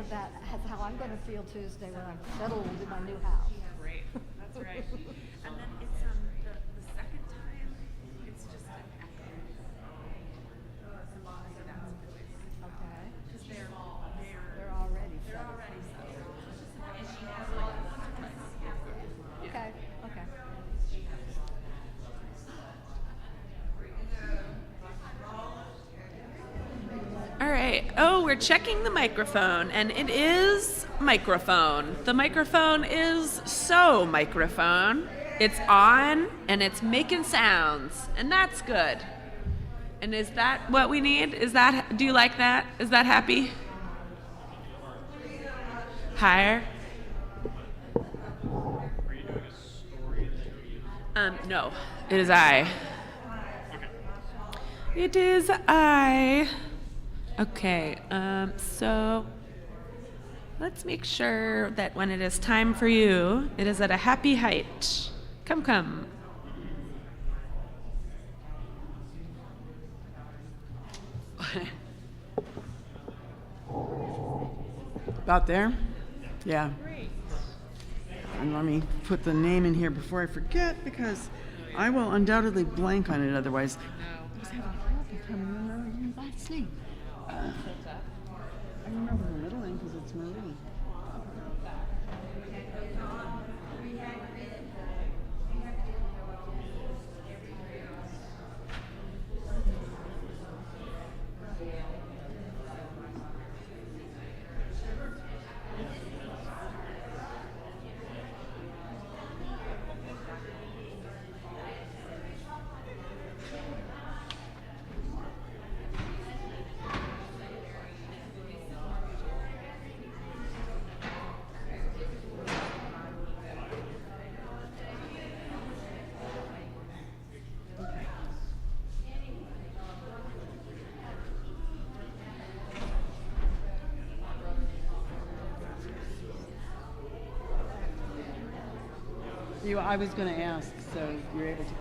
that's how I'm going to feel Tuesday when I'm settled in my new house. Great, that's right. And then it's the second time, it's just an echo. So that's really fun. Okay. Because they're They're already settled. settled. And she has like once or twice. Okay. Okay. All right. Oh, we're checking the microphone, and it is microphone. The microphone is so microphone. It's on, and it's making sounds, and that's good. And is that what we need? Do you like that? Is that happy? Higher? No. It is I. It is I. Okay, so let's make sure that when it is time for you, it is at a happy height. Come, come. About there? Yeah. Great. And let me put the name in here before I forget because I will undoubtedly blank on it otherwise. I was having a hard time remembering my last name. I remember the middle name because it's Marie. I was going to ask, so you're able to.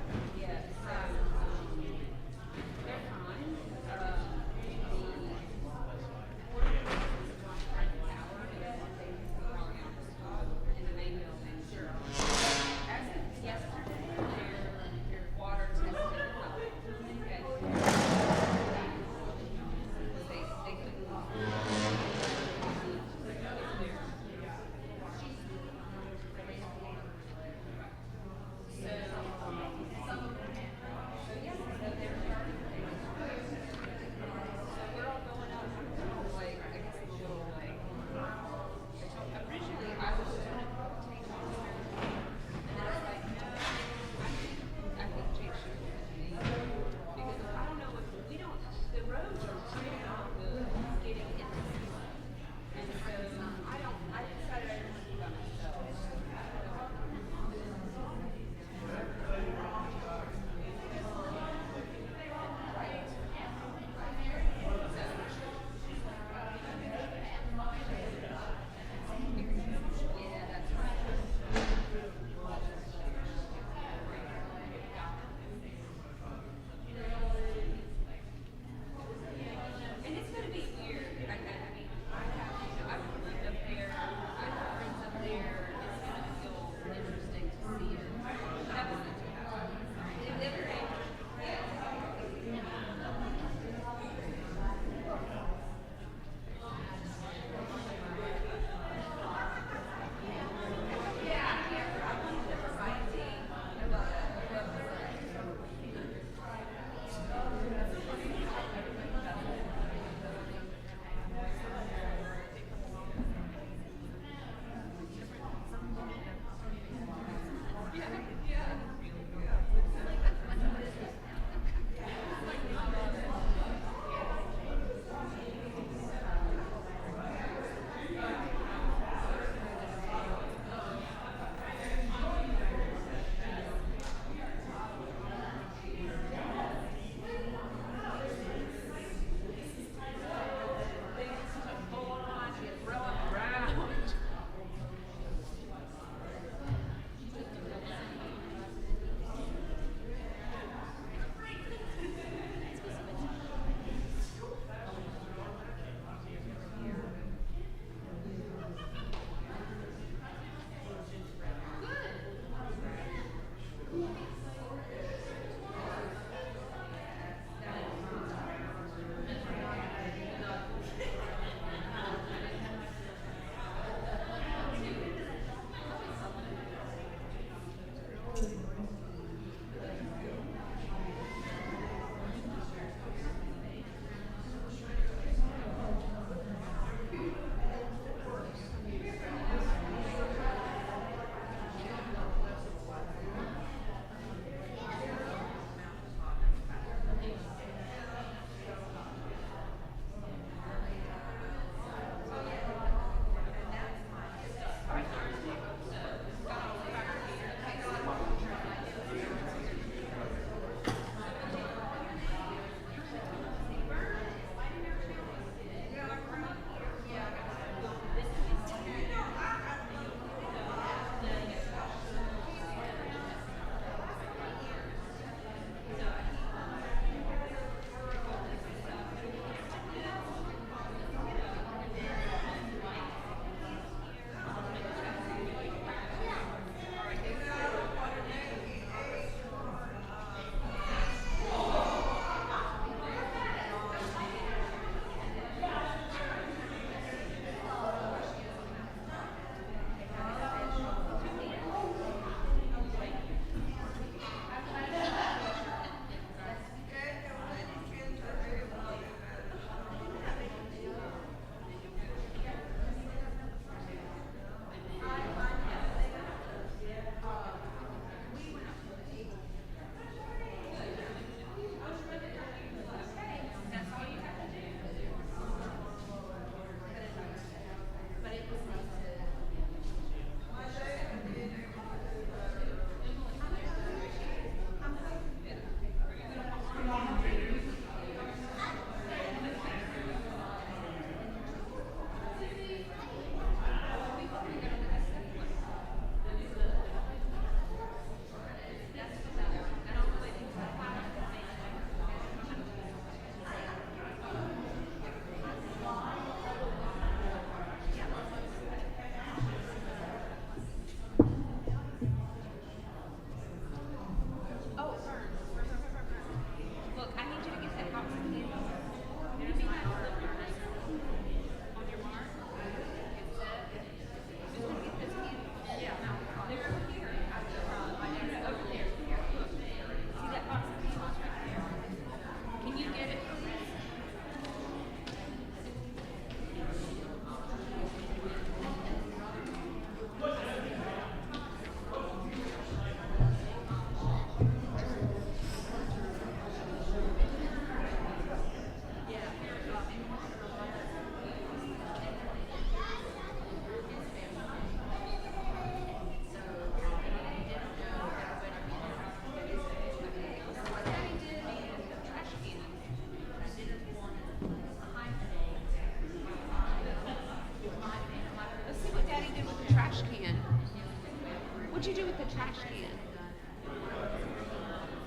What'd you do with the trash can?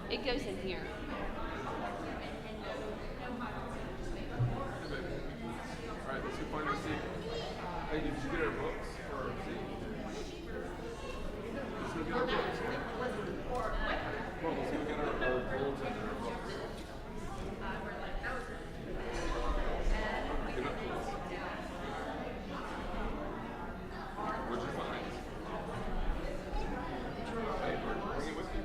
It goes in here. Alright, let's go find our seat. Hey, did you get our books for our seat? Let's go get our books. Well, let's go get our bulletin and our books. Get up, please. What'd you find? Hey, bring it with you.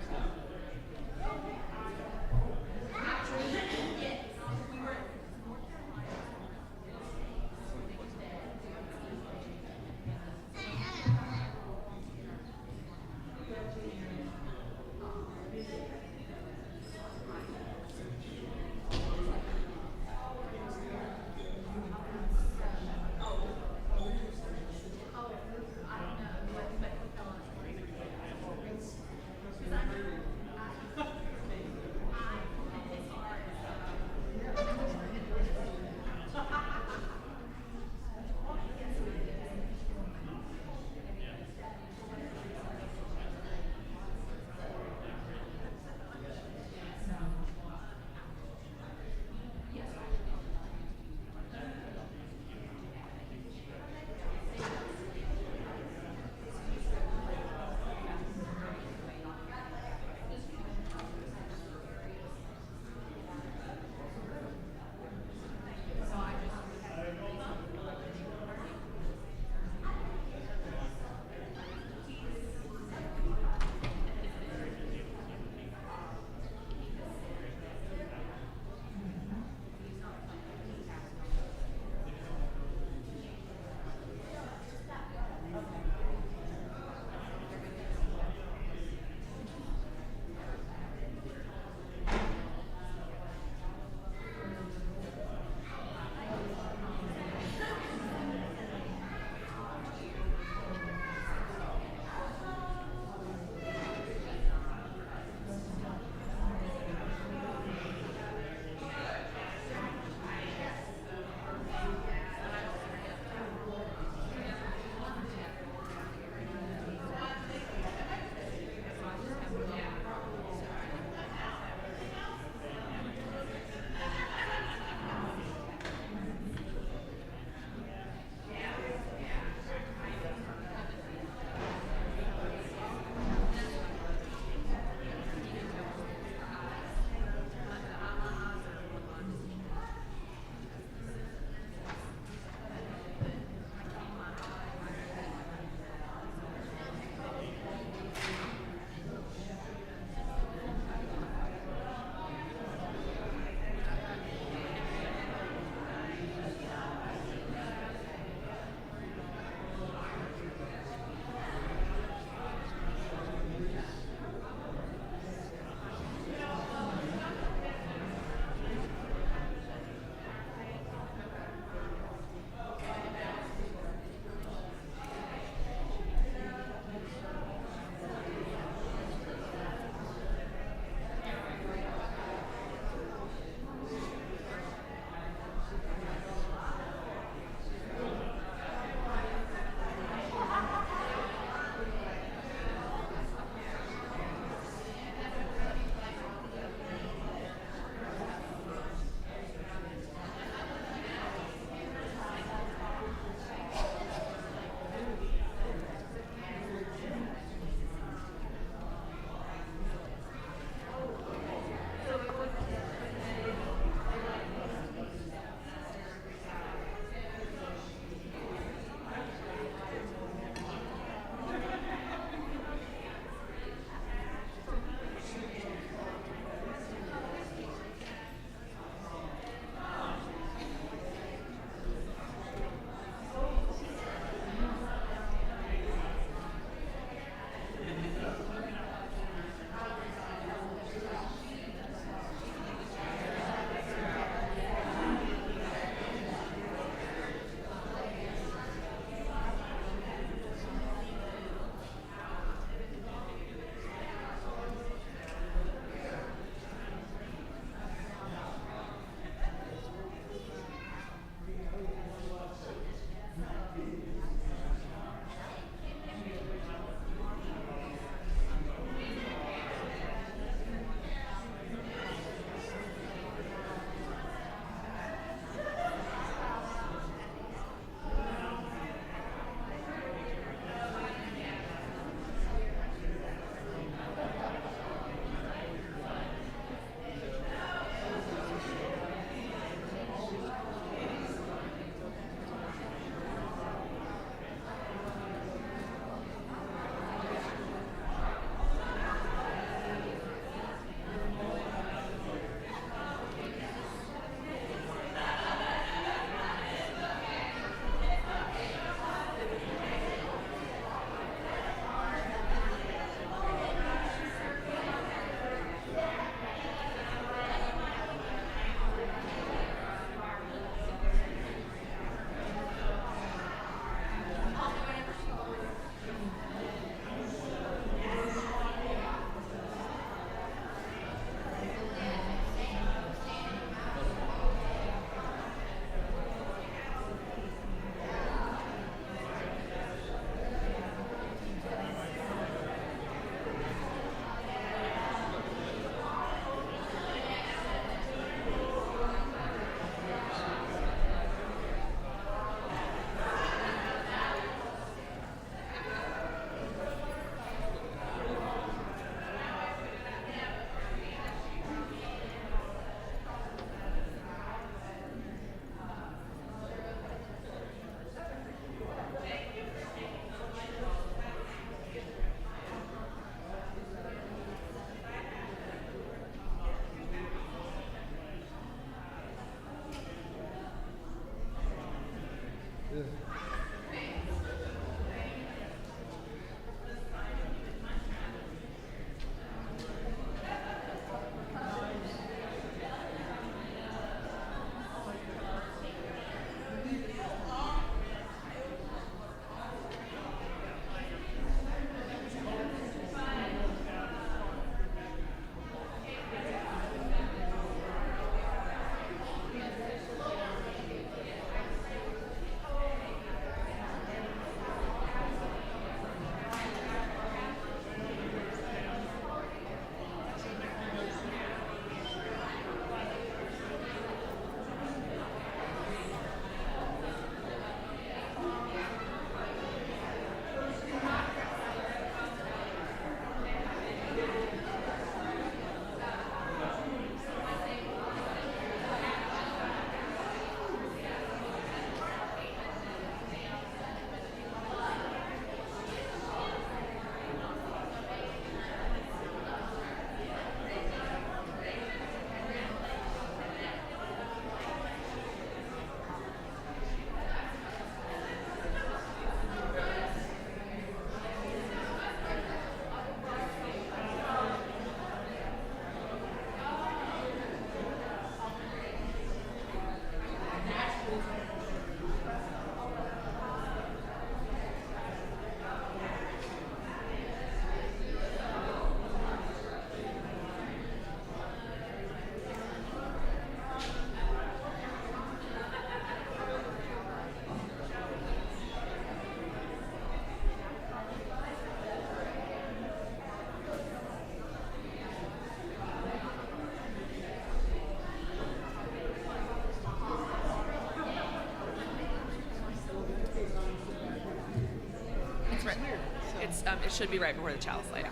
right. weird. So. It's it should be right before the chalice lighting.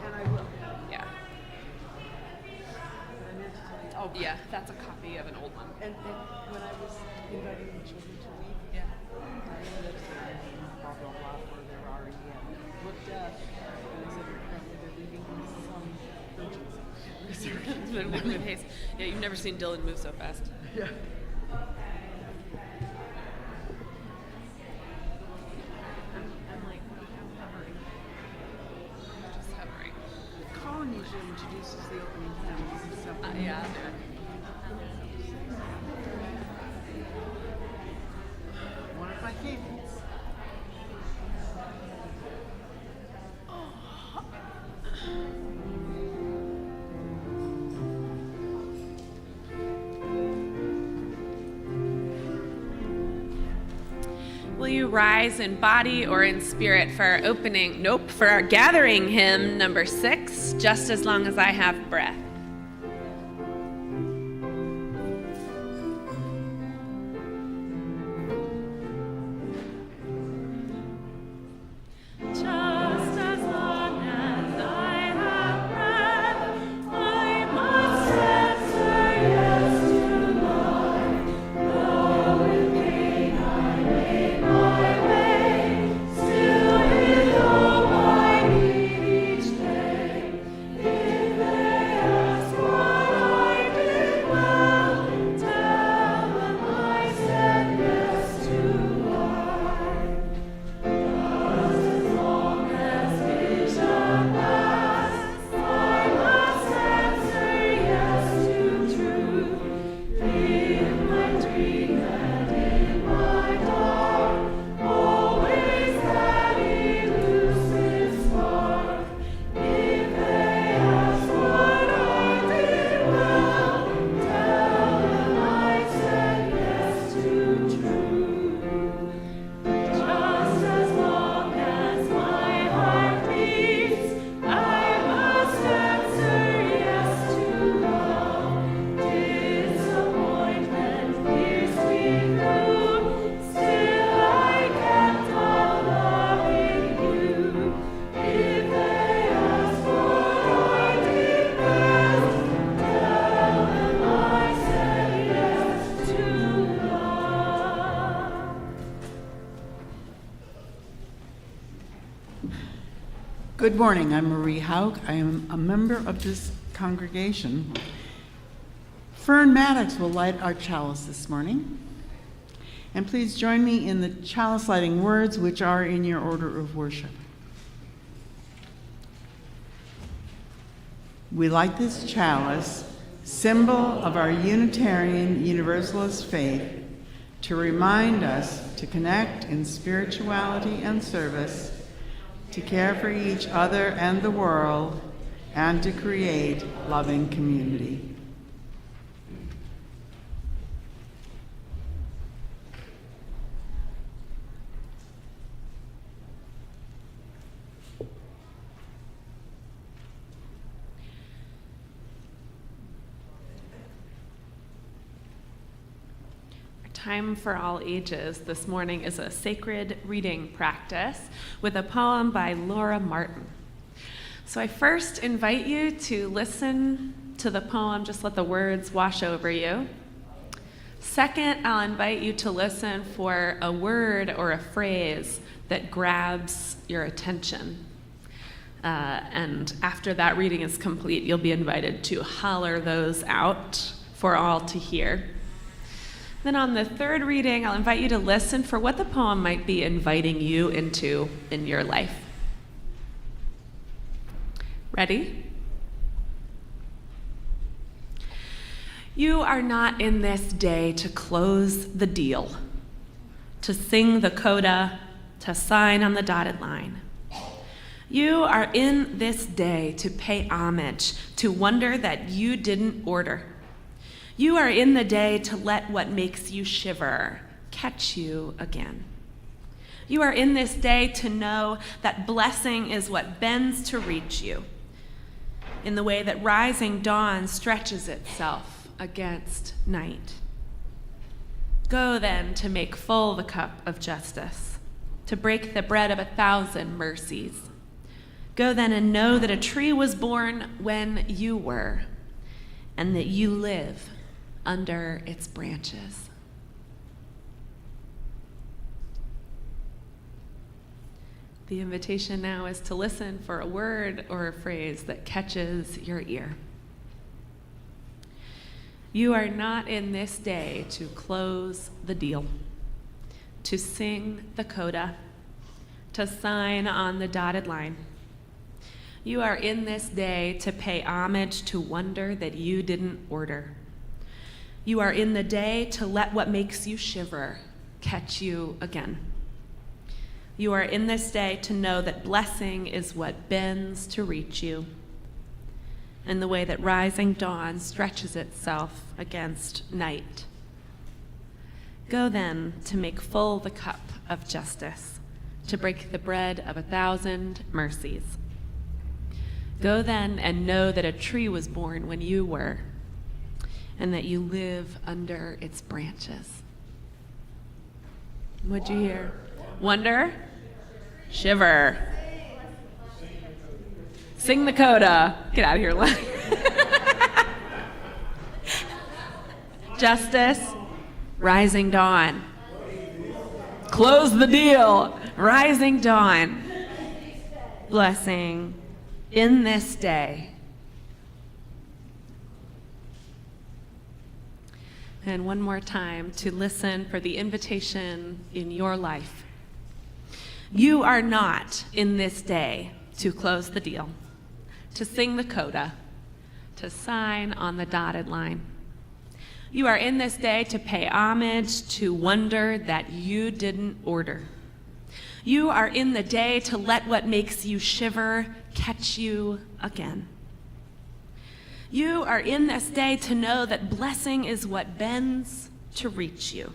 And I will. Yeah. And I meant to tell you. Oh, Yeah, that's a copy of an old one. And when I was inviting the children to leave, Yeah. I ended up saying blah blah blah where they're already looked at, and I said apparently they're leaving some urgency. With haste. Yeah, you've never seen Dylan move so fast. Yeah. I'm like hovering. Just hovering. Colin usually introduces the opening hymns, so Yeah. one of my favorites. Will you rise in body or in spirit for our for our gathering hymn number 6, Just As Long As I Have Breath? Just as long as I have breath, I must answer yes to life. Though in pain I make my way, still with hope I meet each day. If they ask what I did well, tell them I said yes to life. Just as long as vision lasts, I must answer yes to truth. In my dream and in my dark, always that elusive spark. If they ask what I did well, tell them I said yes to truth. Just as long as my heart beats, I must answer yes to love. Disappointment pierced me through, still I kept on loving you. If they ask what I did best, tell them I said yes to love. Good morning. I'm Marie Haug. I am a member of this congregation. Fern Maddox will light our chalice this morning. And please join me in the chalice lighting words, which are in your order of worship. We light this chalice, symbol of our Unitarian Universalist faith, to remind us to connect in spirituality and service, to care for each other and the world, and to create loving community. Time for All Ages this morning is a sacred reading practice with a poem by Laura Martin. So I first invite you to listen to the poem, just let the words wash over you. Second, I'll invite you to listen for a word or a phrase that grabs your attention. And after that reading is complete, you'll be invited to holler those out for all to hear. Then on the third reading, I'll invite you to listen for what the poem might be inviting you into in your life. Ready? You are not in this day to close the deal, to sing the coda, to sign on the dotted line. You are in this day to pay homage, to wonder that you didn't order. You are in the day to let what makes you shiver catch you again. You are in this day to know that blessing is what bends to reach you, in the way that rising dawn stretches itself against night. Go then to make full the cup of justice. to break the bread of 1,000 mercies. Go then and know that a tree was born when you were, and that you live under its branches. The invitation now is to listen for a word or a phrase that catches your ear. You are not in this day to close the deal, to sing the coda, to sign on the dotted line. You are in this day to pay homage to wonder that you didn't order. You are in the day to let what makes you shiver catch you again. You are in this day to know that blessing is what bends to reach you, and the way that rising dawn stretches itself against night. Go then to make full the cup of justice, to break the bread of 1,000 mercies. Go then and know that a tree was born when you were, and that you live under its branches. What'd you hear? Wonder? Shiver. Sing the coda. Get out of here, Len. Justice. Rising dawn. Close the deal. Rising dawn. Blessing in this day. And one more time to listen for the invitation in your life. You are not in this day to close the deal, to sing the coda, to sign on the dotted line. You are in this day to pay homage to wonder that you didn't order. You are in the day to let what makes you shiver catch you again. You are in this day to know that blessing is what bends to reach you,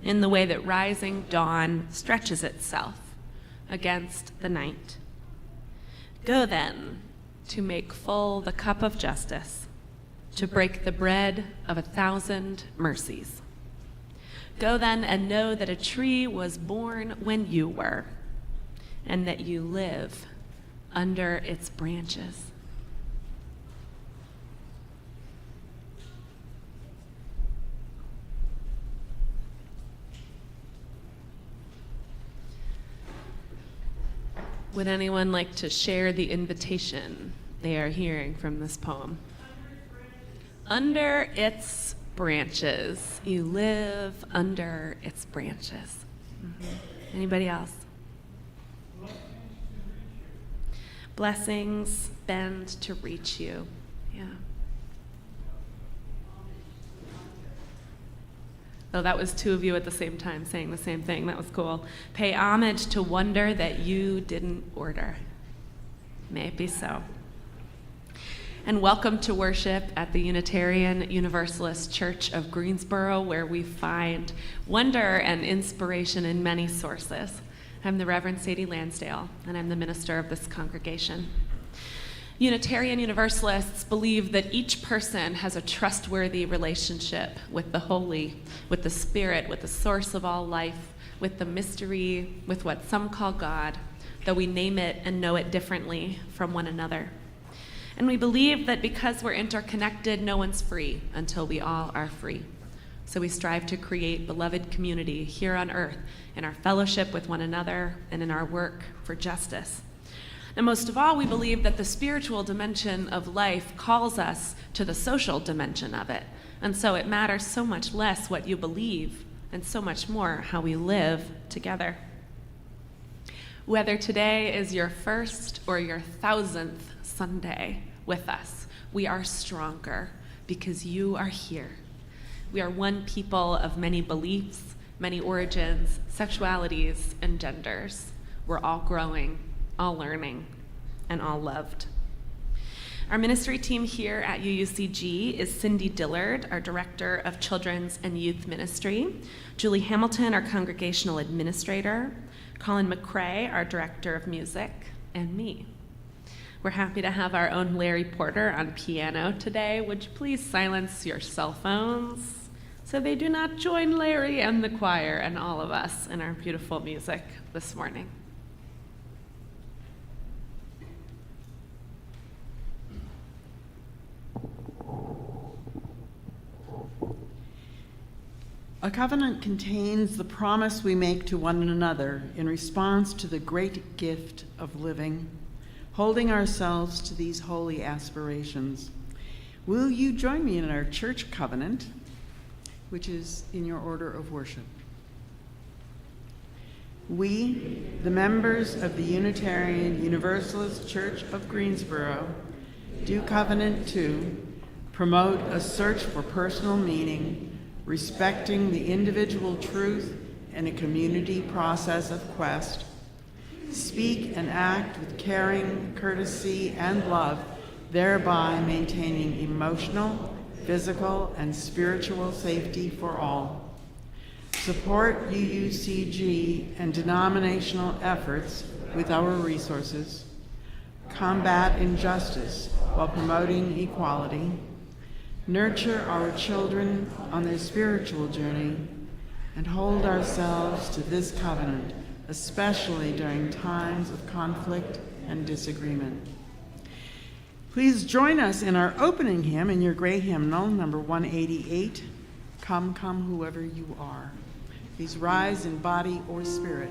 in the way that rising dawn stretches itself against the night. Go then to make full the cup of justice, to break the bread of 1,000 mercies. Go then and know that a tree was born when you were, and that you live under its branches. Would anyone like to share the invitation they are hearing from this poem? Under its branches. You live under its branches. Mm-hmm. Anybody else? Blessings bend to reach you. Yeah. Oh, that was two of you at the same time saying the same thing. That was cool. Pay homage to wonder that you didn't order. May it be so. And welcome to worship at the Unitarian Universalist Church of Greensboro, where we find wonder and inspiration in many sources. I'm the Reverend Sadie Lansdale, and I'm the minister of this congregation. Unitarian Universalists believe that each person has a trustworthy relationship with the holy, with the Spirit, with the source of all life, with the mystery, with what some call God, though we name it and know it differently from one another. And we believe that because we're interconnected, no one's free until we all are free. So we strive to create beloved community here on earth in our fellowship with one another and in our work for justice. And most of all, we believe that the spiritual dimension of life calls us to the social dimension of it. And so it matters so much less what you believe and so much more how we live together. Whether today is your first or your 1,000th Sunday with us, we are stronger because you are here. We are one people of many beliefs, many origins, sexualities, and genders. We're all growing, all learning, and all loved. Our ministry team here at UUCG is Cindy Dillard, our Director of Children's and Youth Ministry, Julie Hamilton, our Congregational Administrator, Colin McCrae, our Director of Music, and me. We're happy to have our own Larry Porter on piano today. Would you please silence your cell phones so they do not join Larry and the choir and all of us in our beautiful music this morning. A covenant contains the promise we make to one another in response to the great gift of living, holding ourselves to these holy aspirations. Will you join me in our church covenant, which is in your order of worship? We, the members of the Unitarian Universalist Church of Greensboro, do covenant to promote a search for personal meaning, respecting the individual truth in a community process of quest, speak and act with caring, courtesy, and love, thereby maintaining emotional, physical, and spiritual safety for all. Support UUCG and denominational efforts with our resources. Combat injustice while promoting equality. Nurture our children on their spiritual journey, and hold ourselves to this covenant, especially during times of conflict and disagreement. Please join us in our opening hymn in your gray hymnal, number 188, Come, Come, Whoever You Are. Please rise in body or spirit.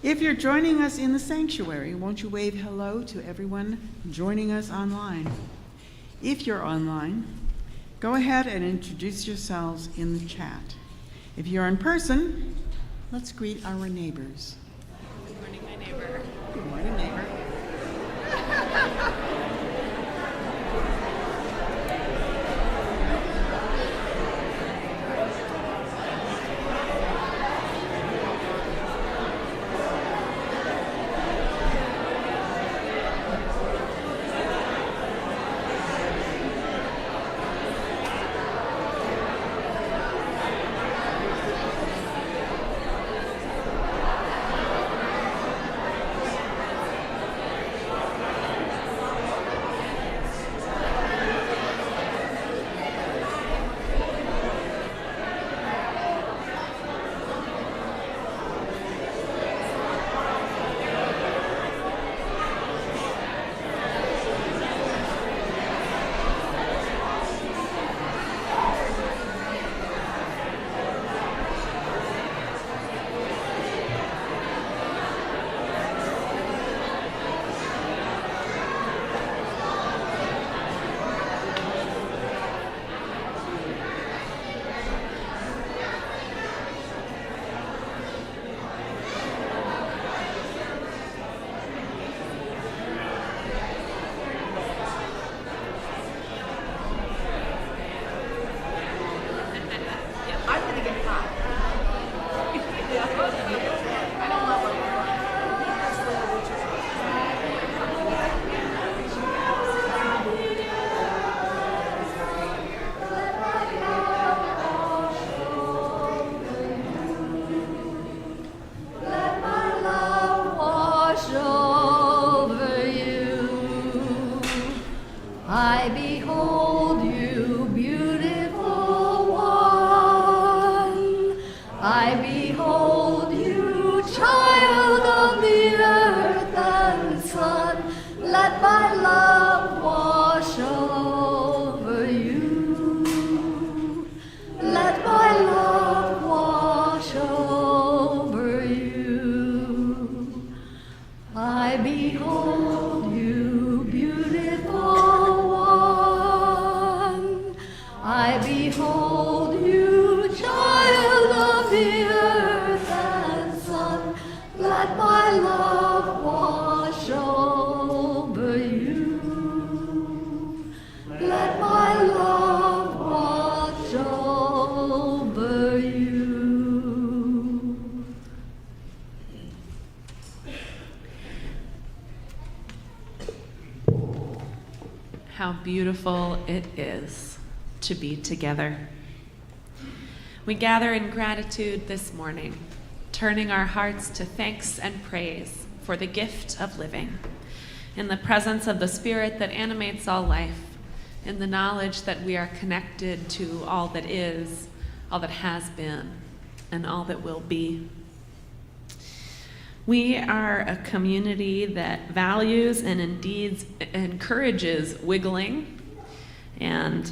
If you're joining us in the sanctuary, won't you wave hello to everyone joining us online? If you're online, go ahead and introduce yourselves in the chat. If you're in person, let's greet our neighbors. Good morning, my neighbor. Good morning, neighbor. how beautiful it is to be together. We gather in gratitude this morning, turning our hearts to thanks and praise for the gift of living, in the presence of the Spirit that animates all life, in the knowledge that we are connected to all that is, all that has been, and all that will be. We are a community that values and indeed encourages wiggling and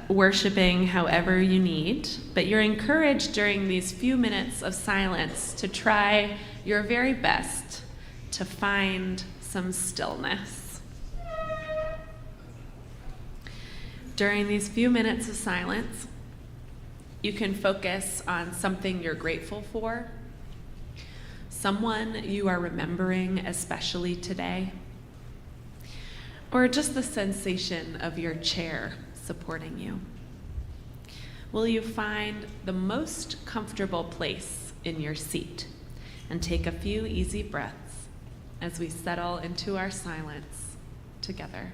worshiping however you need, but you're encouraged during these few minutes of silence to try your very best to find some stillness. During these few minutes of silence, you can focus on something you're grateful for, someone you are remembering especially today, or just the sensation of your chair supporting you. Will you find the most comfortable place in your seat and take a few easy breaths as we settle into our silence together?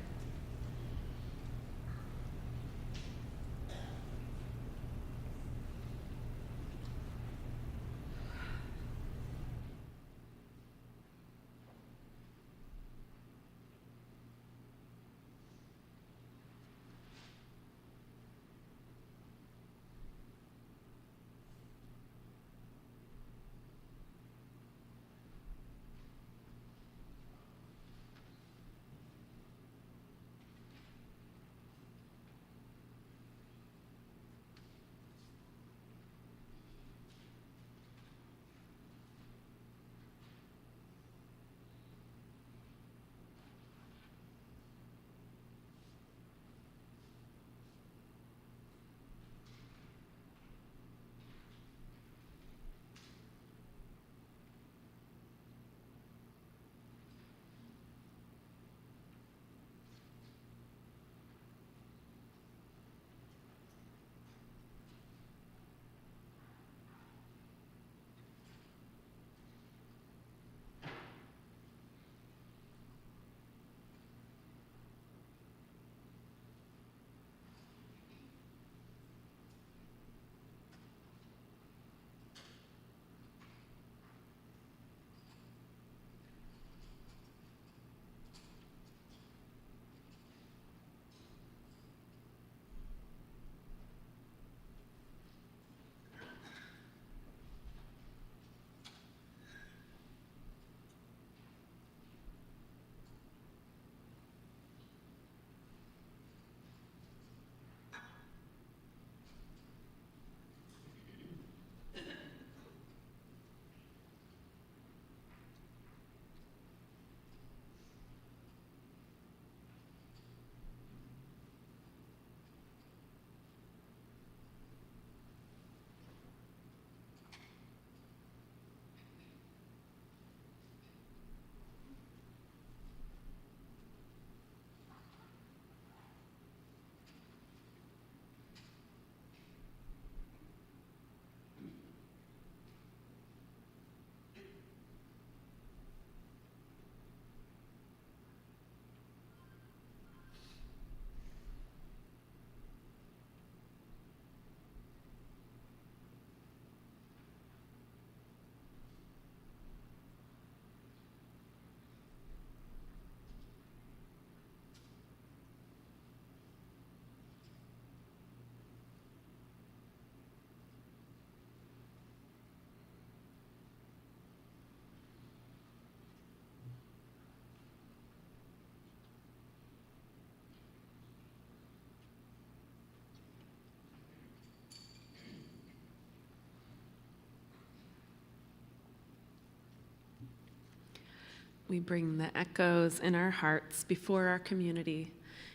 We bring the echoes in our hearts before our community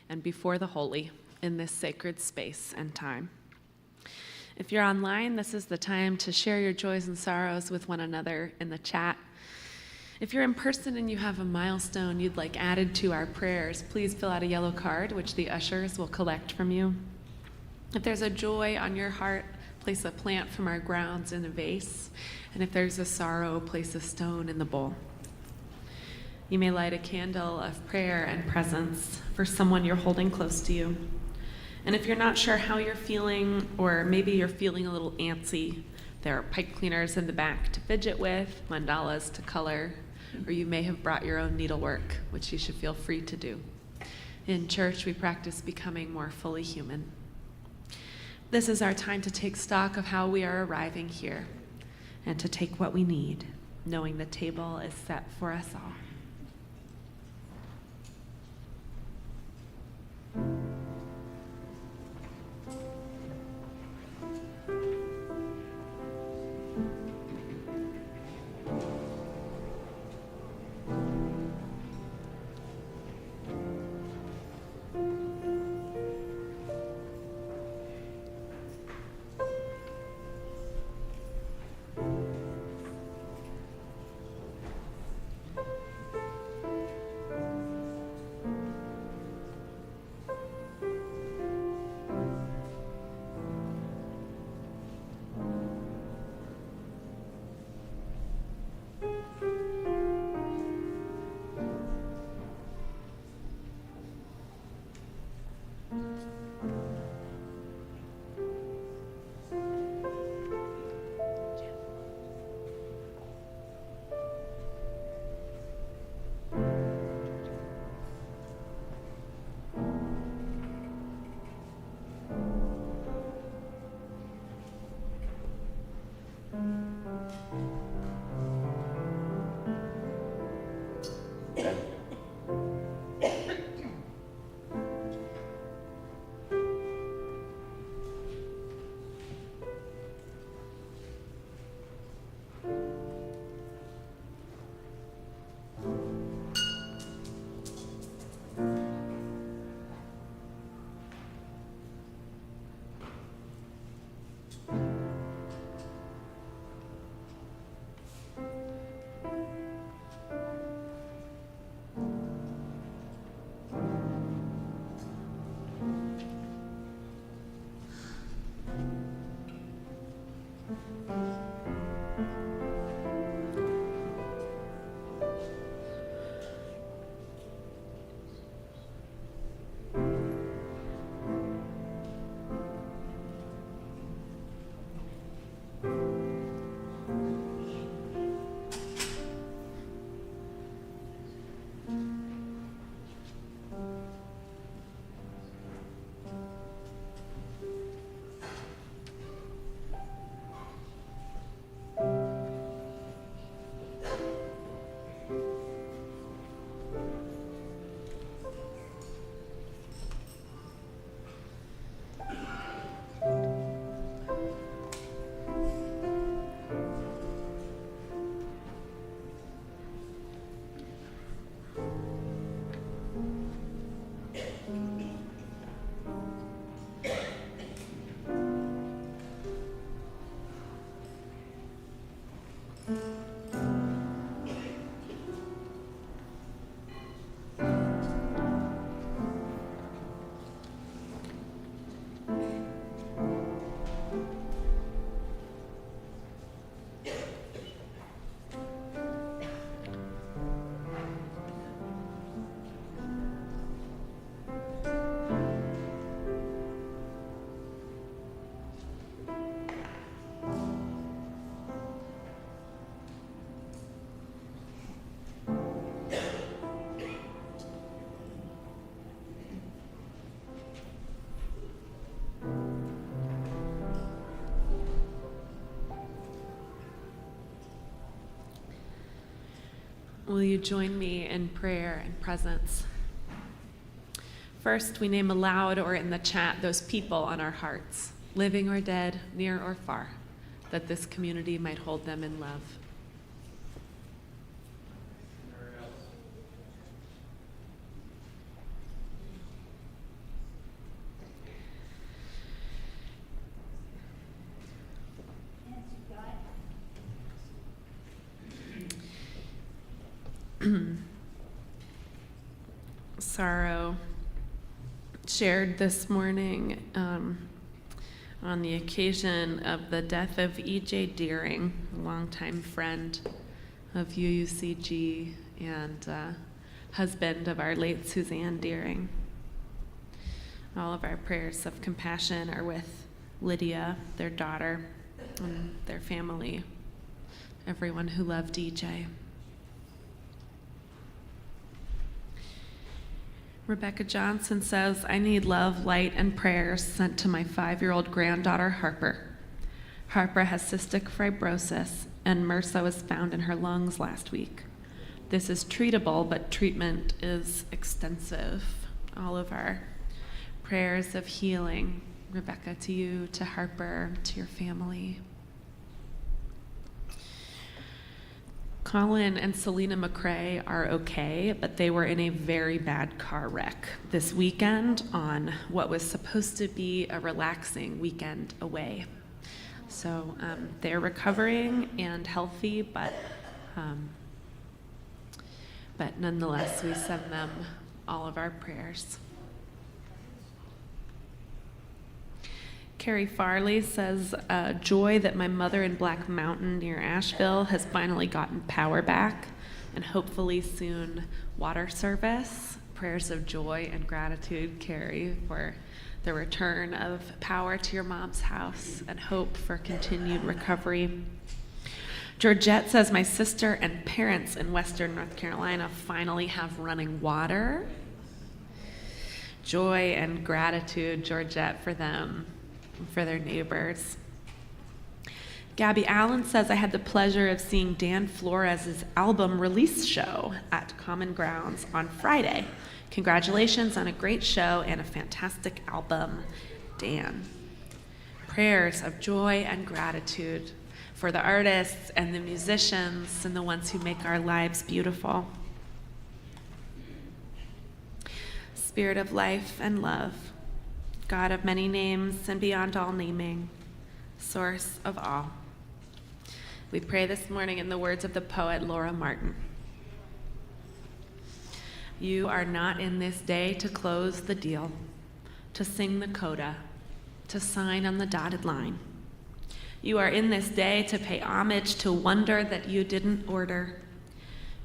and before the holy in this sacred space and time. If you're online, this is the time to share your joys and sorrows with one another in the chat. If you're in person and you have a milestone you'd like added to our prayers, please fill out a yellow card, which the ushers will collect from you. If there's a joy on your heart, place a plant from our grounds in a vase. And if there's a sorrow, place a stone in the bowl. You may light a candle of prayer and presence for someone you're holding close to you. And if you're not sure how you're feeling, or maybe you're feeling a little antsy, there are pipe cleaners in the back to fidget with, mandalas to color, or you may have brought your own needlework, which you should feel free to do. In church, we practice becoming more fully human. This is our time to take stock of how we are arriving here and to take what we need, knowing the table is set for us all. Will you join me in prayer and presence? First, we name aloud or in the chat those people on our hearts, living or dead, near or far, that this community might hold them in love. Sorrow shared this morning on the occasion of the death of E.J. Deering, a longtime friend of UUCG and husband of our late Suzanne Deering. All of our prayers of compassion are with Lydia, their daughter, and their family, everyone who loved DJ. Rebecca Johnson says, I need love, light, and prayers sent to my 5-year-old granddaughter, Harper. Harper has cystic fibrosis, and MRSA was found in her lungs last week. This is treatable, but treatment is extensive. All of our prayers of healing, Rebecca, to you, to Harper, to your family. Colin and Selena McCrae are okay, but they were in a very bad car wreck this weekend on what was supposed to be a relaxing weekend away. So they're recovering and healthy, but nonetheless, we send them all of our prayers. Carrie Farley says, joy that my mother in Black Mountain near Asheville has finally gotten power back, and hopefully soon water service. Prayers of joy and gratitude, Carrie, for the return of power to your mom's house and hope for continued recovery. Georgette says, my sister and parents in Western North Carolina finally have running water. Joy and gratitude, Georgette, for them, for their neighbors. Gabby Allen says, I had the pleasure of seeing Dan Flores' album release show at Common Grounds on Friday. Congratulations on a great show and a fantastic album, Dan. Prayers of joy and gratitude for the artists and the musicians and the ones who make our lives beautiful. Spirit of life and love, God of many names and beyond all naming, source of all. We pray this morning in the words of the poet Laura Martin. You are not in this day to close the deal, to sing the coda, to sign on the dotted line. You are in this day to pay homage to wonder that you didn't order.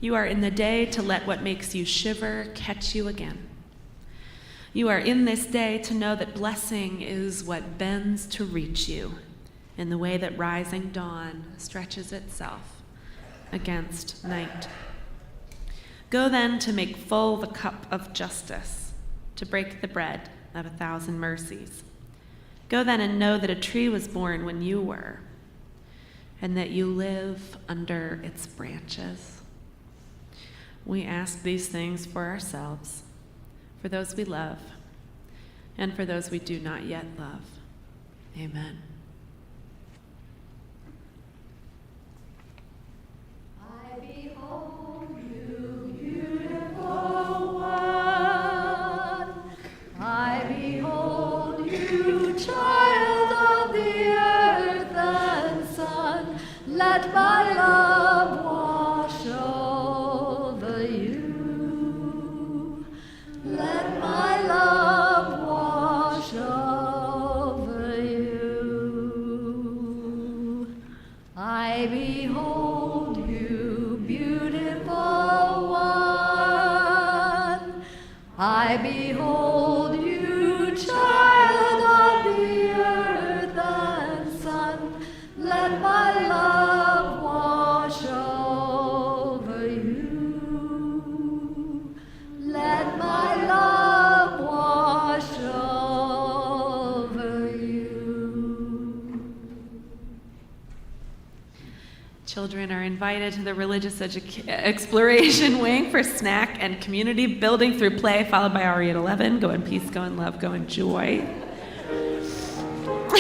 You are in the day to let what makes you shiver catch you again. You are in this day to know that blessing is what bends to reach you in the way that rising dawn stretches itself against night. Go then to make full the cup of justice, to break the bread of 1,000 mercies. Go then and know that a tree was born when you were, and that you live under its branches. We ask these things for ourselves, for those we love, and for those we do not yet love. Amen. I behold you, beautiful one. I behold you, child of the earth and sun. Let my love wash over you. Let my love wash over you. I behold you, beautiful one. I behold you, child of the earth and sun. Let my love wash over you. Let my love wash over you. Children are invited to the religious exploration wing for snack and community building through play, followed by Ari at 11. Go in peace, go in love, go in joy. Go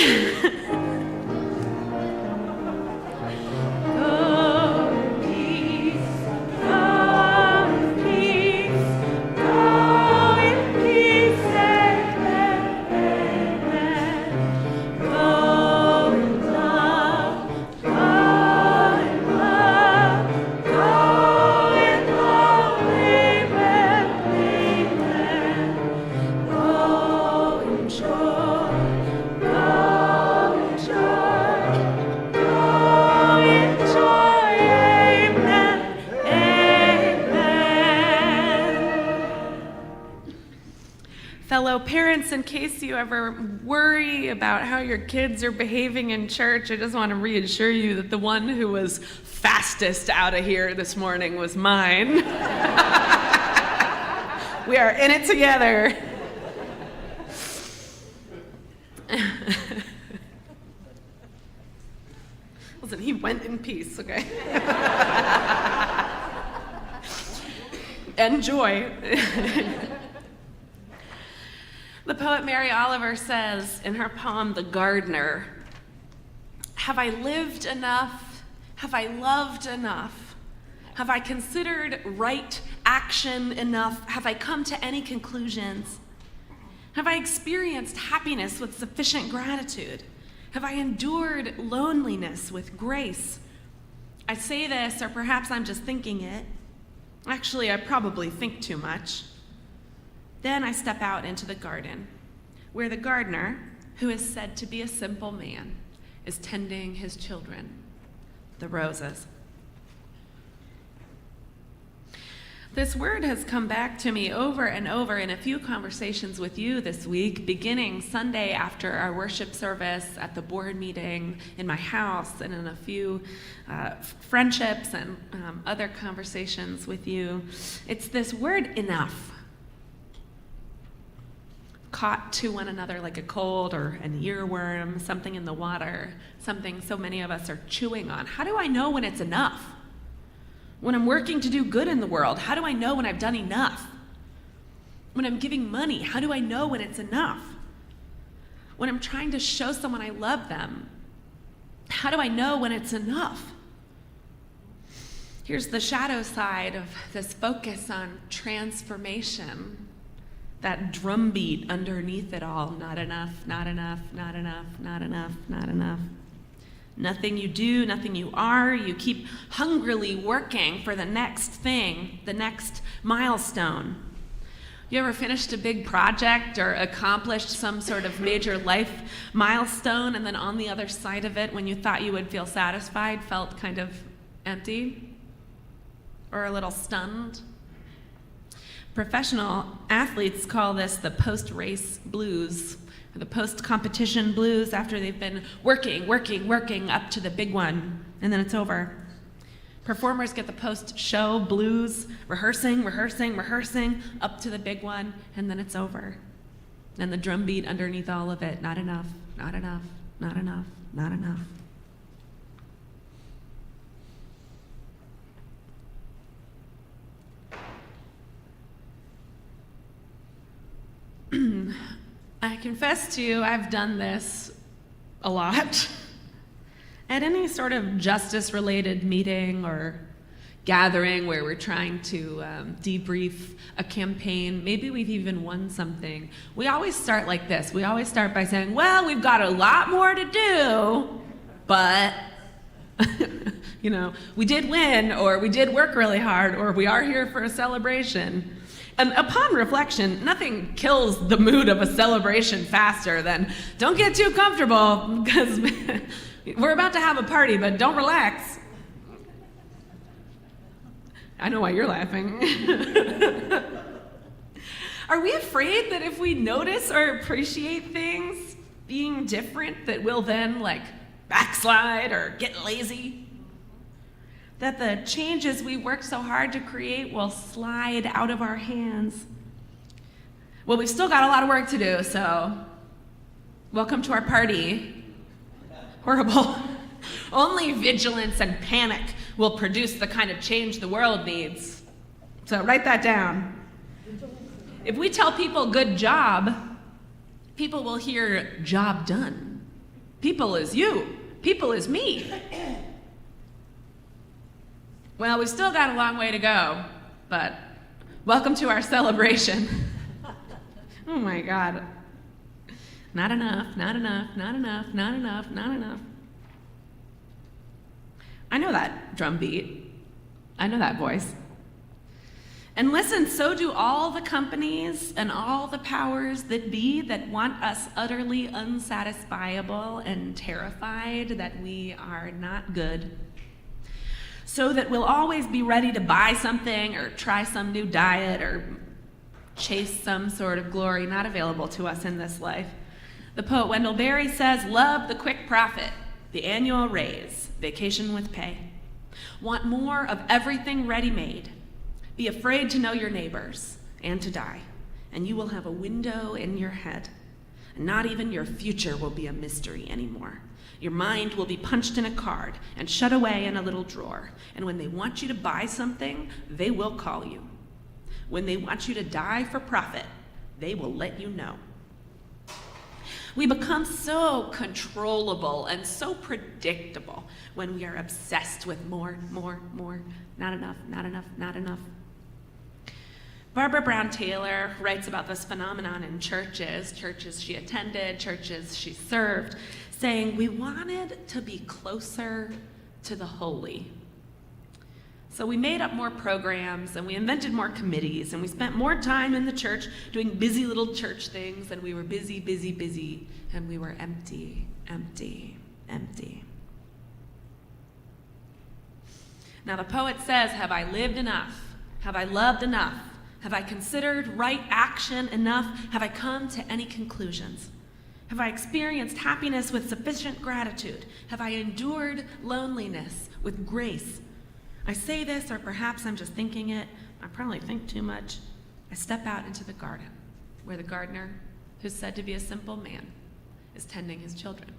Although parents, in case you ever worry about how your kids are behaving in church, I just want to reassure you that the one who was fastest out of here this morning was mine. We are in it together. Listen, he went in peace, okay? And joy. The poet Mary Oliver says in her poem, The Gardener, "Have I lived enough? Have I loved enough? Have I considered right action enough? Have I come to any conclusions? Have I experienced happiness with sufficient gratitude? Have I endured loneliness with grace?" I say this, or perhaps I'm just thinking it. Actually, I probably think too much. Then I step out into the garden, where the gardener, who is said to be a simple man, is tending his children, the roses. This word has come back to me over and over in a few conversations with you this week, beginning Sunday after our worship service, at the board meeting, in my house, and in a few friendships and other conversations with you. It's this word, enough. Caught to one another like a cold or an earworm, something in the water, something so many of us are chewing on. How do I know when it's enough? When I'm working to do good in the world, how do I know when I've done enough? When I'm giving money, how do I know when it's enough? When I'm trying to show someone I love them, how do I know when it's enough? Here's the shadow side of this focus on transformation, that drumbeat underneath it all. Not enough, not enough, not enough, not enough, not enough. Nothing you do, nothing you are, you keep hungrily working for the next thing, the next milestone. You ever finished a big project or accomplished some sort of major life milestone, and then on the other side of it, when you thought you would feel satisfied, felt kind of empty or a little stunned? Professional athletes call this the post-race blues, or the post-competition blues, after they've been working up to the big one, and then it's over. Performers get the post-show blues, rehearsing up to the big one, and then it's over. And the drumbeat underneath all of it, not enough, not enough, not enough, not enough. I confess to you, I've done this a lot. At any sort of justice-related meeting or gathering where we're trying to debrief a campaign, maybe we've even won something, we always start like this. We always start by saying, well, we've got a lot more to do, but we did win, or we did work really hard, or we are here for a celebration. And upon reflection, nothing kills the mood of a celebration faster than, don't get too comfortable, because we're about to have a party, but don't relax. I know why you're laughing. Are we afraid that if we notice or appreciate things being different, that we'll then backslide or get lazy? That the changes we worked so hard to create will slide out of our hands? Well, we've still got a lot of work to do, so welcome to our party. Horrible. Only vigilance and panic will produce the kind of change the world needs. So write that down. If we tell people good job, people will hear job done. People is you. People is me. Well, we've still got a long way to go, but welcome to our celebration. Oh my God. Not enough, not enough, not enough, not enough, not enough. I know that drum beat. I know that voice. And listen, so do all the companies and all the powers that be that want us utterly unsatisfiable and terrified that we are not good, so that we'll always be ready to buy something or try some new diet or chase some sort of glory not available to us in this life. The poet Wendell Berry says, love the quick profit, the annual raise, vacation with pay. Want more of everything ready-made. Be afraid to know your neighbors and to die, and you will have a window in your head. And not even your future will be a mystery anymore. Your mind will be punched in a card and shut away in a little drawer. And when they want you to buy something, they will call you. When they want you to die for profit, they will let you know. We become so controllable and so predictable when we are obsessed with more, not enough, not enough, not enough. Barbara Brown Taylor writes about this phenomenon in churches she attended, churches she served, saying we wanted to be closer to the holy. So we made up more programs and we invented more committees and we spent more time in the church doing busy little church things, and we were busy, and we were empty. Now the poet says, have I lived enough? Have I loved enough? Have I considered right action enough? Have I come to any conclusions? Have I experienced happiness with sufficient gratitude? Have I endured loneliness with grace? I say this, or perhaps I'm just thinking it. I probably think too much. I step out into the garden, where the gardener, who's said to be a simple man, is tending his children,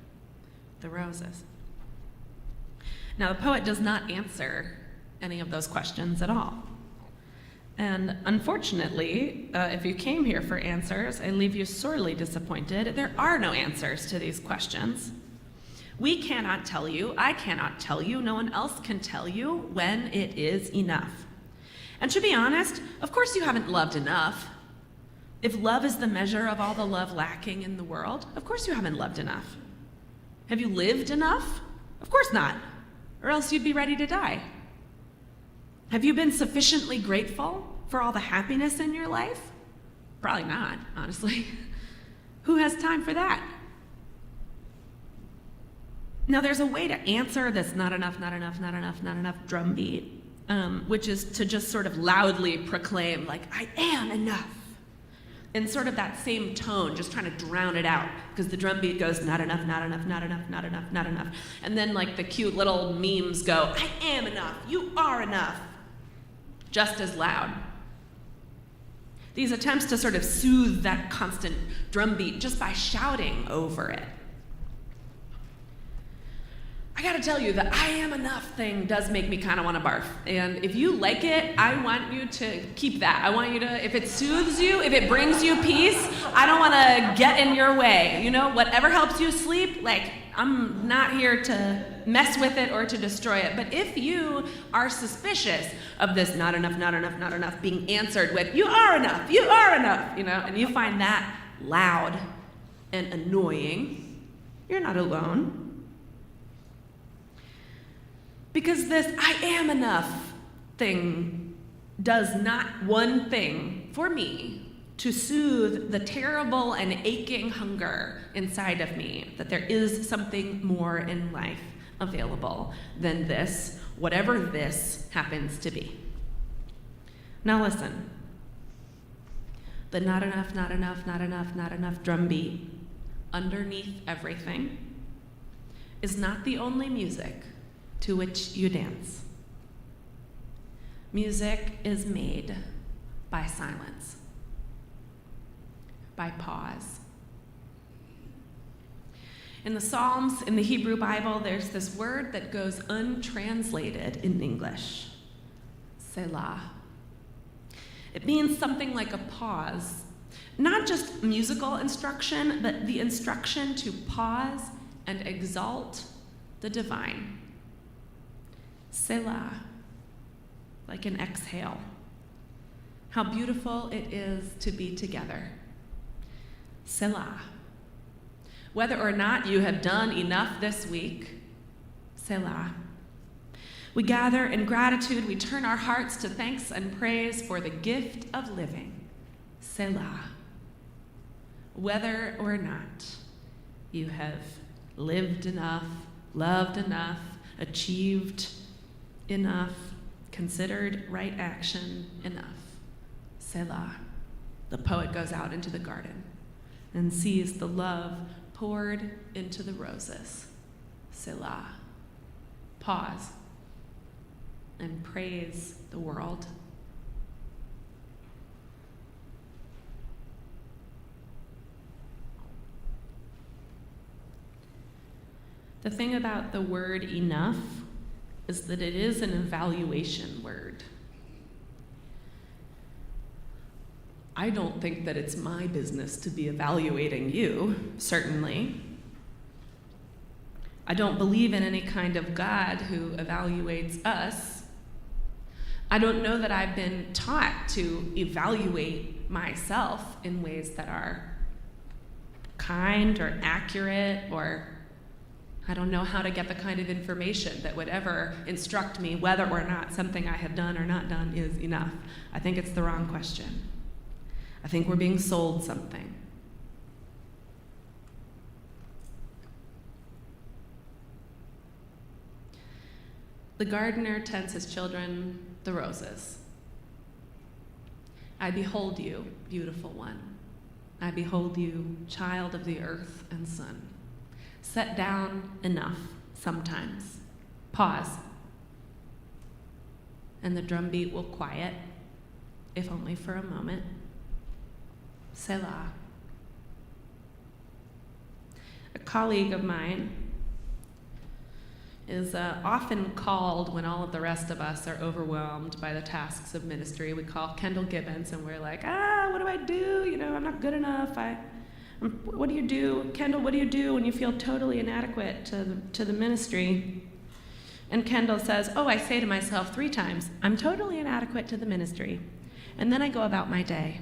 the roses. Now, the poet does not answer any of those questions at all. And unfortunately, if you came here for answers, I leave you sorely disappointed. There are no answers to these questions. We cannot tell you, I cannot tell you, no one else can tell you when it is enough. And to be honest, of course you haven't loved enough. If love is the measure of all the love lacking in the world, of course you haven't loved enough. Have you lived enough? Of course not, or else you'd be ready to die. Have you been sufficiently grateful for all the happiness in your life? Probably not, honestly. Who has time for that? Now, there's a way to answer this not enough drumbeat, which is to just sort of loudly proclaim, like, I am enough, in sort of that same tone, just trying to drown it out, because the drumbeat goes, not enough. And then, like, the cute little memes go, I am enough, you are enough, just as loud. These attempts to sort of soothe that constant drumbeat just by shouting over it. I gotta tell you, the I am enough thing does make me kind of want to barf. And if you like it, I want you to keep that. I want you to, if it soothes you, if it brings you peace, I don't want to get in your way. You know, whatever helps you sleep, like, I'm not here to mess with it or to destroy it. But if you are suspicious of this not enough being answered with, you are enough, you know, and you find that loud and annoying, you're not alone. Because this I am enough thing does not one thing for me to soothe the terrible and aching hunger inside of me that there is something more in life available than this, whatever this happens to be. Now listen, the not enough drumbeat underneath everything is not the only music to which you dance. Music is made by silence, by pause. In the Psalms, in the Hebrew Bible, there's this word that goes untranslated in English, Selah. It means something like a pause, not just musical instruction, but the instruction to pause and exalt the divine. Selah, like an exhale. How beautiful it is to be together. Selah. Whether or not you have done enough this week, Selah. We gather in gratitude, we turn our hearts to thanks and praise for the gift of living, Selah. Whether or not you have lived enough, loved enough, achieved enough, considered right action enough, Selah. The poet goes out into the garden and sees the love poured into the roses. Selah. Pause and praise the world. The thing about the word enough is that it is an evaluation word. I don't think that it's my business to be evaluating you, certainly. I don't believe in any kind of God who evaluates us. I don't know that I've been taught to evaluate myself in ways that are kind or accurate, or I don't know how to get the kind of information that would ever instruct me whether or not something I have done or not done is enough. I think it's the wrong question. I think we're being sold something. The gardener tends his children the roses. I behold you, beautiful one. I behold you, child of the earth and sun. Set down enough sometimes. Pause. And the drumbeat will quiet, if only for a moment. Selah. A colleague of mine is often called when all of the rest of us are overwhelmed by the tasks of ministry. We call Kendall Gibbons and we're like, what do I do? You know, I'm not good enough. What do you do? Kendall, what do you do when you feel totally inadequate to the ministry? And Kendall says, I say to myself 3 times, I'm totally inadequate to the ministry. And then I go about my day.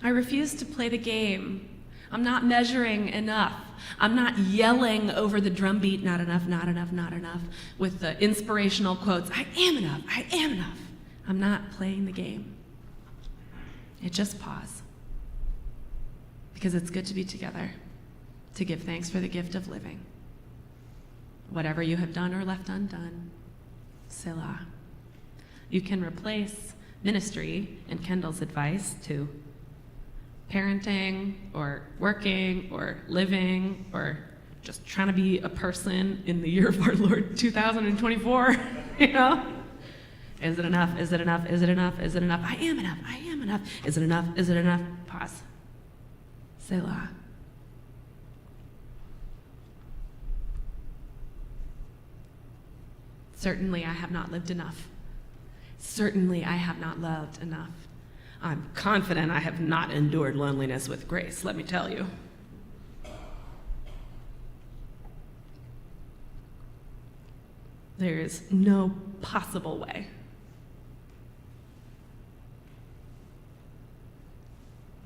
I refuse to play the game. I'm not measuring enough. I'm not yelling over the drumbeat, not enough, not enough, not enough, with the inspirational quotes, I am enough, I am enough. I'm not playing the game. It just pause. Because it's good to be together, to give thanks for the gift of living. Whatever you have done or left undone, Selah. You can replace ministry and Kendall's advice to parenting or working or living or just trying to be a person in the year of our Lord 2024, you know? Is it enough? Is it enough? Is it enough? Is it enough? I am enough. I am enough. Is it enough? Is it enough? Pause. Selah. Certainly I have not lived enough. Certainly I have not loved enough. I'm confident I have not endured loneliness with grace, let me tell you. There is no possible way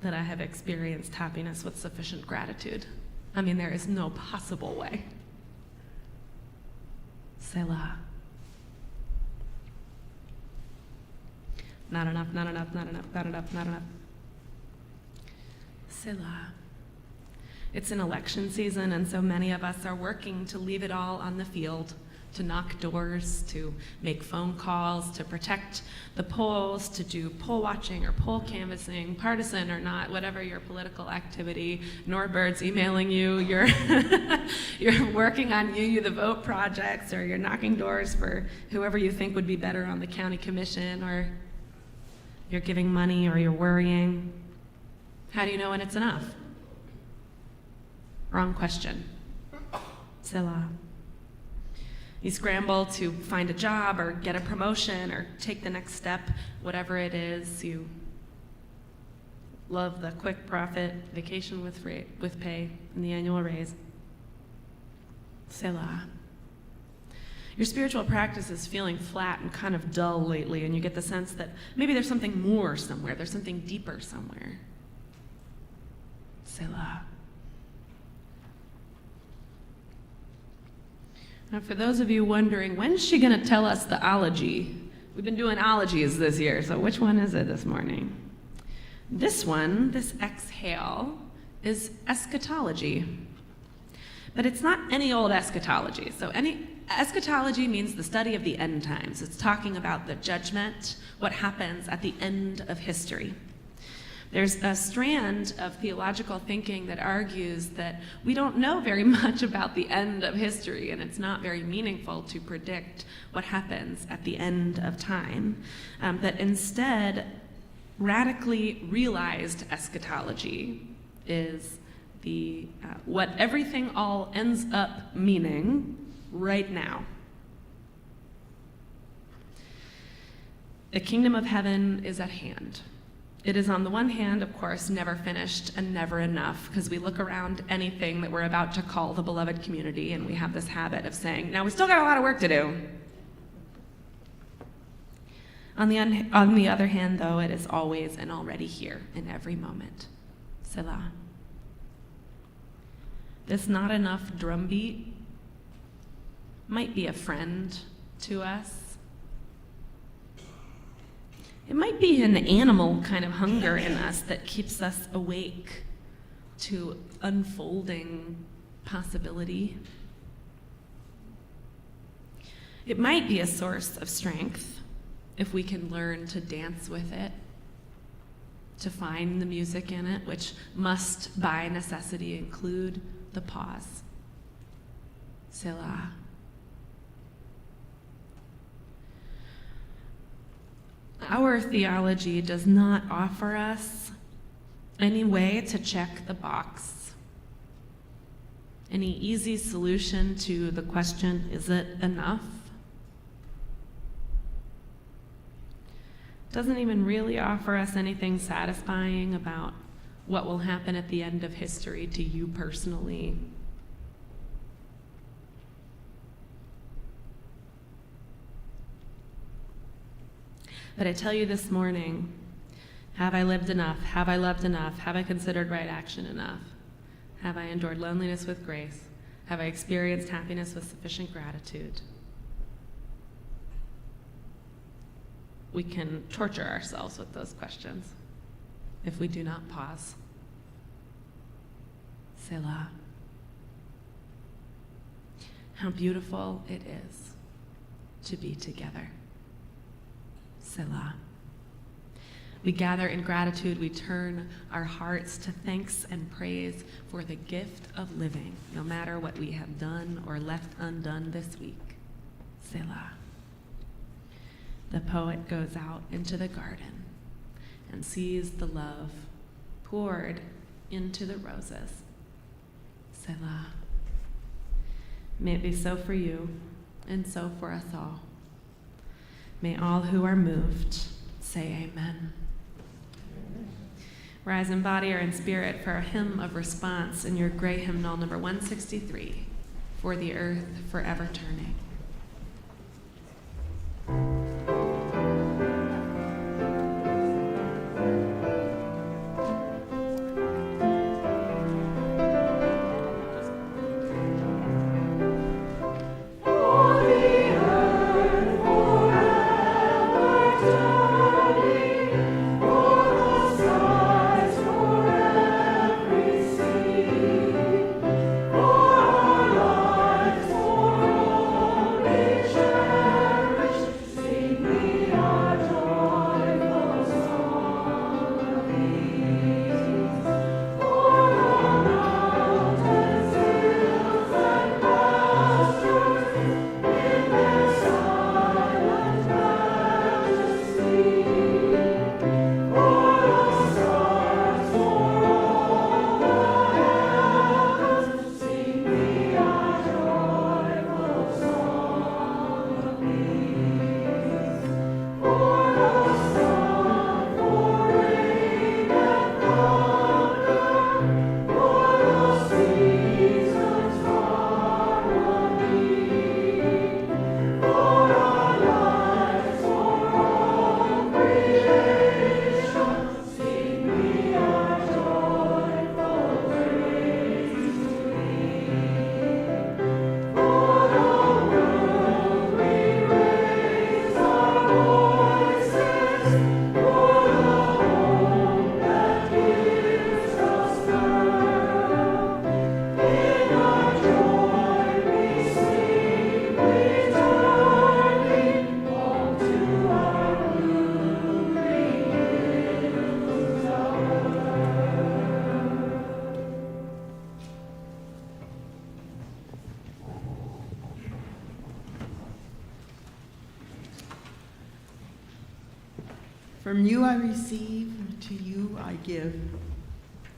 that I have experienced happiness with sufficient gratitude. I mean, there is no possible way. Selah. Not enough, not enough, not enough, not enough, not enough. Selah. It's an election season, and so many of us are working to leave it all on the field, to knock doors, to make phone calls, to protect the polls, to do poll watching or poll canvassing, partisan or not, whatever your political activity. Norbird's emailing you, you're working on You the Vote projects, or you're knocking doors for whoever you think would be better on the county commission, or you're giving money, or you're worrying. How do you know when it's enough? Wrong question. Selah. You scramble to find a job or get a promotion or take the next step, whatever it is. You love the quick profit, vacation with pay, and the annual raise. Selah. Your spiritual practice is feeling flat and kind of dull lately, and you get the sense that maybe there's something more somewhere, there's something deeper somewhere. Selah. Now, for those of you wondering, when's she going to tell us the ology? We've been doing ologies this year, so which one is it this morning? This one, this exhale, is eschatology. But it's not any old eschatology. So Eschatology means the study of the end times. It's talking about the judgment, what happens at the end of history. There's a strand of theological thinking that argues that we don't know very much about the end of history, and it's not very meaningful to predict what happens at the end of time. That instead, radically realized eschatology is what everything all ends up meaning right now. The kingdom of heaven is at hand. It is on the one hand, of course, never finished and never enough, because we look around anything that we're about to call the beloved community, and we have this habit of saying, now we still got a lot of work to do. On the other hand, though, it is always and already here in every moment. Selah. This not enough drumbeat might be a friend to us. It might be an animal kind of hunger in us that keeps us awake to unfolding possibility. It might be a source of strength if we can learn to dance with it, to find the music in it, which must by necessity include the pause. Selah. Our theology does not offer us any way to check the box, any easy solution to the question, is it enough? Doesn't even really offer us anything satisfying about what will happen at the end of history to you personally. But I tell you this morning, have I lived enough? Have I loved enough? Have I considered right action enough? Have I endured loneliness with grace? Have I experienced happiness with sufficient gratitude? We can torture ourselves with those questions if we do not pause. Selah. How beautiful it is to be together. Selah. We gather in gratitude. We turn our hearts to thanks and praise for the gift of living, no matter what we have done or left undone this week. Selah. The poet goes out into the garden and sees the love poured into the roses. Selah. May it be so for you and so for us all. May all who are moved say amen. Rise in body or in spirit for a hymn of response in your gray hymnal number 163, For the Earth Forever Turning. For From you I receive, to you I give.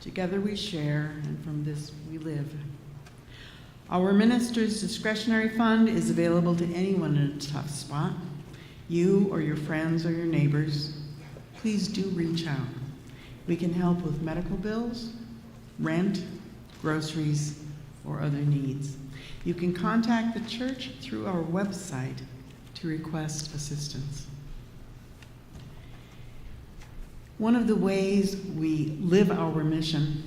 Together we share, and from this we live. Our minister's discretionary fund is available to anyone in a tough spot. You or your friends or your neighbors, please do reach out. We can help with medical bills, rent, groceries, or other needs. You can contact the church through our website to request assistance. One of the ways we live our mission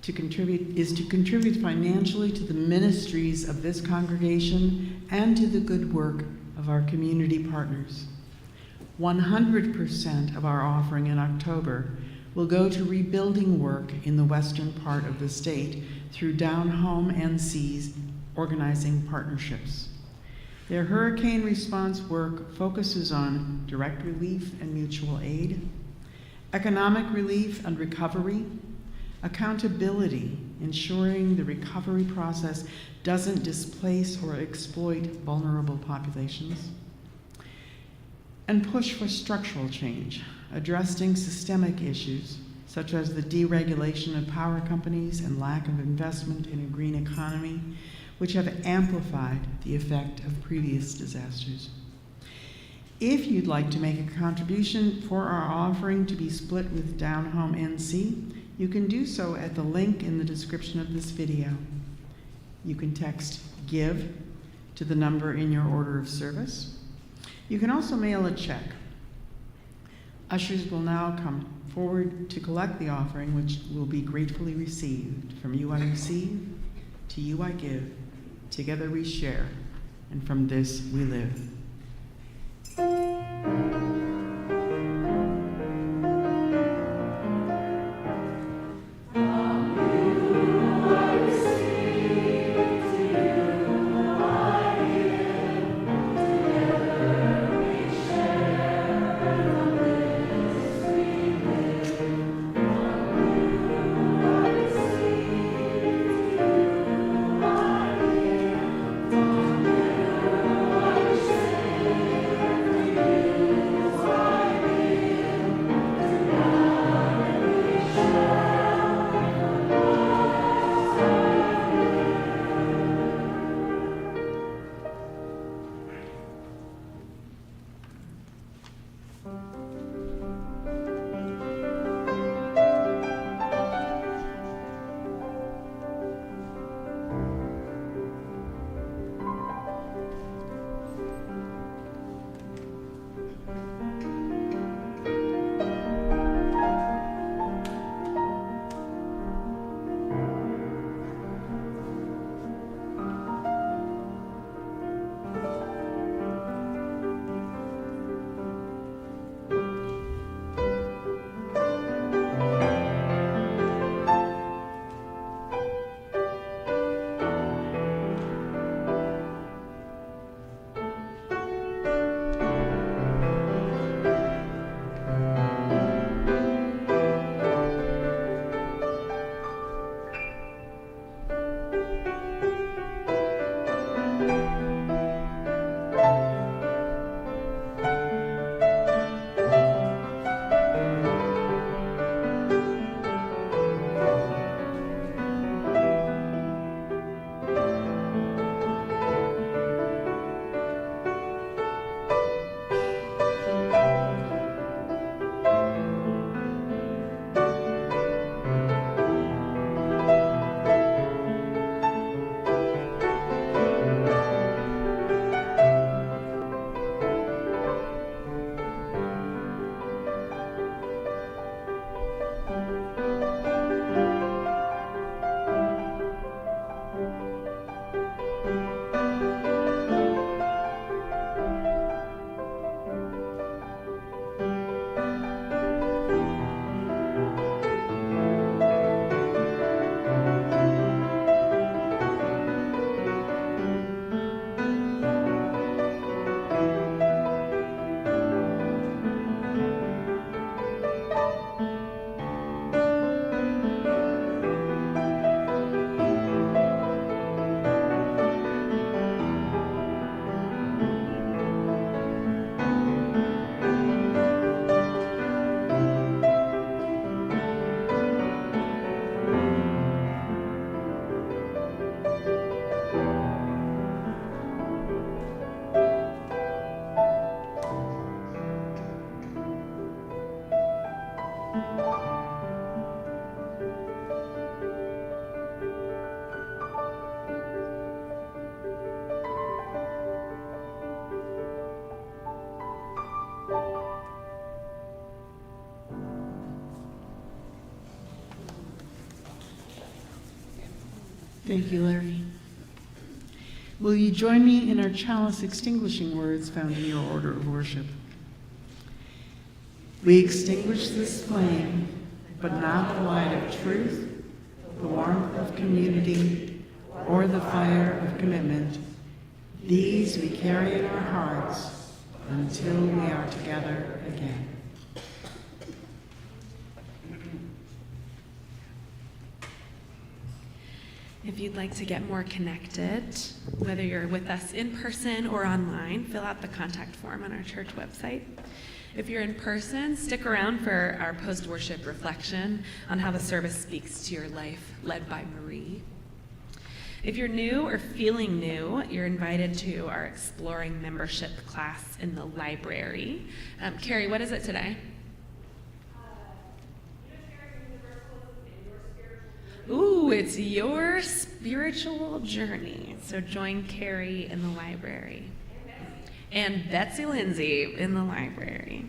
is to contribute financially to the ministries of this congregation and to the good work of our community partners. 100% of our offering in October will go to rebuilding work in the western part of the state through Down Home NC's organizing partnerships. Their hurricane response work focuses on direct relief and mutual aid, economic relief and recovery, accountability, ensuring the recovery process doesn't displace or exploit vulnerable populations, and push for structural change, addressing systemic issues such as the deregulation of power companies and lack of investment in a green economy, which have amplified the effect of previous disasters. If you'd like to make a contribution for our offering to be split with Down Home NC, you can do so at the link in the description of this video. You can text GIVE to the number in your order of service. You can also mail a check. Ushers will now come forward to collect the offering, which will be gratefully received. From you I receive, to you I give. Together we share, and from this we live. Thank you, Larry. Will you join me in our chalice extinguishing words found in your order of worship? We extinguish this flame, but not the light of truth, the warmth of community, or the fire of commitment. These we carry in our hearts until we are together again. If you'd like to get more connected, whether you're with us in person or online, fill out the contact form on our church website. If you're in person, stick around for our post-worship reflection on how the service speaks to your life, led by Marie. If you're new or feeling new, you're invited to our Exploring Membership class in the library. Carrie, what is it today? Ooh, it's your spiritual journey. So join Carrie in the library. And Betsy Lindsay in the library.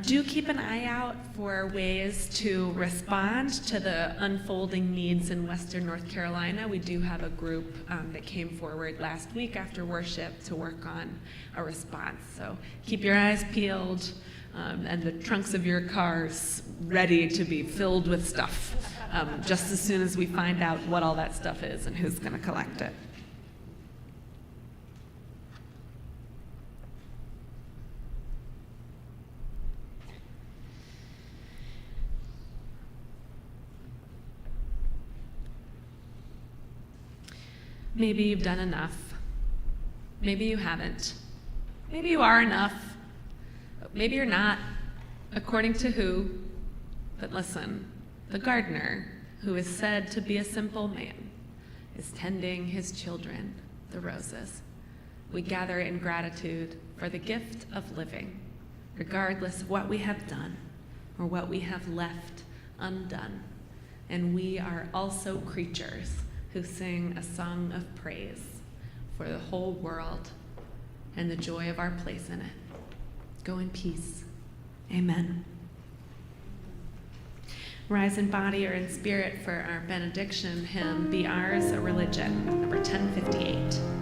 Do keep an eye out for ways to respond to the unfolding needs in Western North Carolina. We do have a group that came forward last week after worship to work on a response. So keep your eyes peeled and the trunks of your cars ready to be filled with stuff just as soon as we find out what all that stuff is and who's going to collect it. Maybe you've done enough. Maybe you haven't. Maybe you are enough. Maybe you're not. According to who? But listen, the gardener, who is said to be a simple man, is tending his children, the roses. We gather in gratitude for the gift of living, regardless of what we have done or what we have left undone. And we are also creatures who sing a song of praise for the whole world and the joy of our place in it. Go in peace. Amen. Rise in body or in spirit for our benediction hymn, Be Ours a Religion, number 1058.